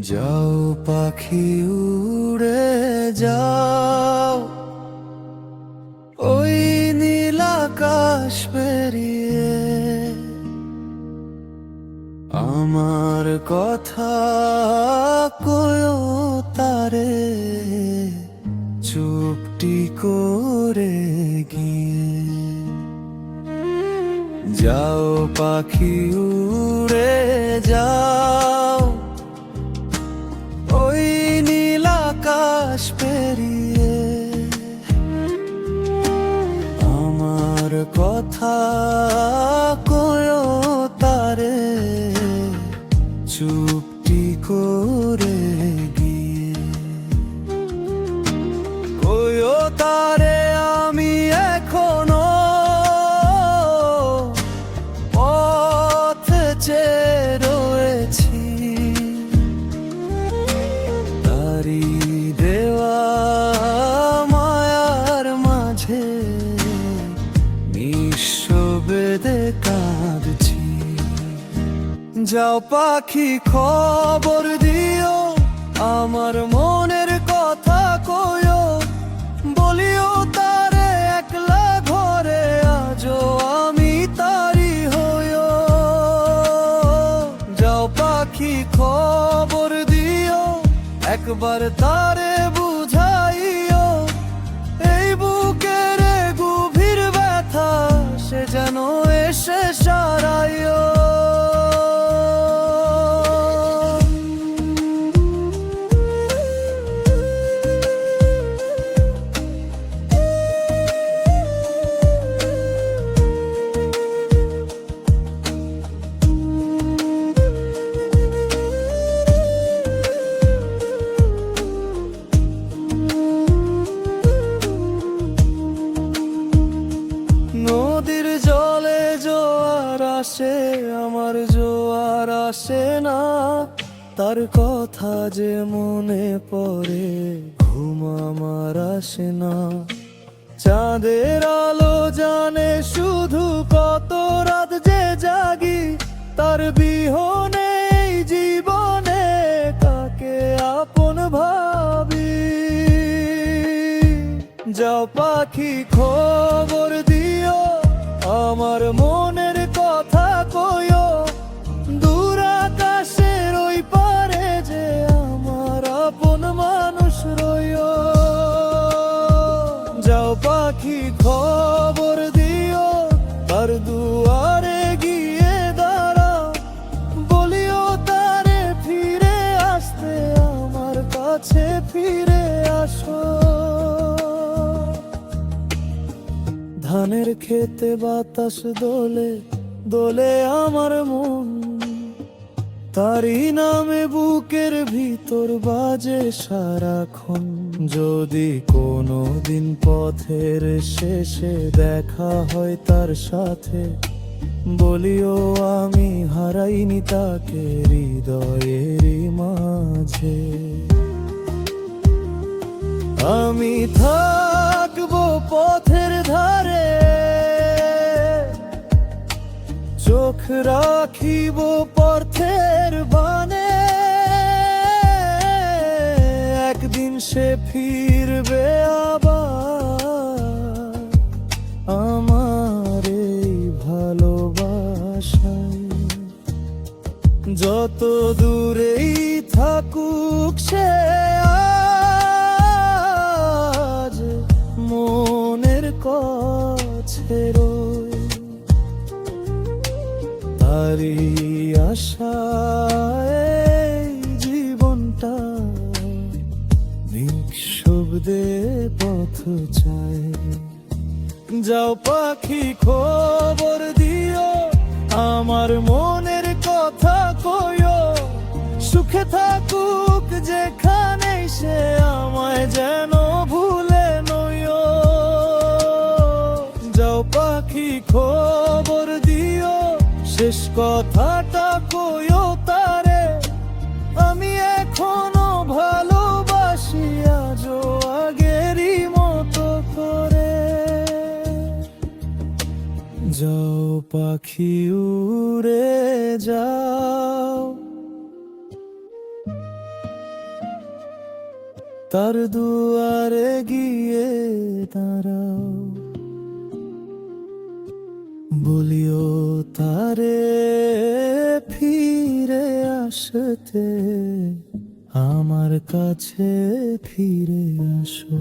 যাও পাখি উড়ে যাও, ওই নীল আকাশ পেরিয়ে। আমার কথা কয়ো তারে, চুপটি করে গিয়ে। যাও পাখি উড়ে যাও, ওই নীল আকাশ পেরিয়ে। আমার কথা কয়ো তারে, চুপটি করে গিয়ে। কয়ো তারে আমি এখনো পথে চেয়ে রয়েছি, তারি দেওয়া মায়ার মাঝে নিঃস্ব বেদে কাঁদছি। যাও পাখি খবর দিও, আমার মনের কথা কয়ো, বলিও তারে একলা ঘরে আজো আমি তারি হইও। যাও পাখি খবর দিও, একবার তারে বুঝাইও, এই বুকের গভীর ব্যথা সে যেন এসে সারাইও। নদীর জলে জোয়ার আসে, আমার জোয়ার আসে না। তার কথা যে মনে পড়ে, ঘুম আমার আসে না। চাঁদের আলো জানে শুধু কত রাত যে জাগি, তার বিহনে এই জীবনে কাকে আপন ভাবি। যাও পাখি খবর দিও, আমার মনের কথা কয়ো, দূর আকাশের ওই পারে যে আমার আপন মানুষ রইও। যাও পাখি খবর দিও, তার দুয়ারে গিয়ে দাঁড়াও, বলিও তারে ফিরে আসতে, আমার কাছে ফিরে আসো। ধানের খেতে বাতাস দোলে দোলে আমার মন, তারি নামে বুকের ভিতর বাজে সারাক্ষণ। যদি কোনো দিন পথের শেষে দেখা হয় তার সাথে, বলিও আমি হারাইনি তাকে হৃদয়েরই মাঝে। আমি থাকবো পথের ধারে, চোখ রাখিব পথের বানে। একদিন সে ফিরবে আবার আমার এই ভালোবাসায়। যত দূরেই থাকুক সে আজ মনের কাছে রয়, তারি আশায় এই জীবনটা নিঃশব্দে পথ চায়। যাও পাখি খবর দিও, আমার মনের কথা কয়ো, সুখে থাকুক যেখানেই সে আমায় যেন ভুলে নইও। যাও পাখি খবর দিও, শেষ কথাটা কয়ো তারে, আমি এখনো ভালোবাসি আজও আগেরই মতো করে। যাও পাখি উড়ে যাও, তার দুয়ারে গিয়ে দাঁড়াও, বলিও তারে ফিরে আসতে, আমার কাছে ফিরে আসো।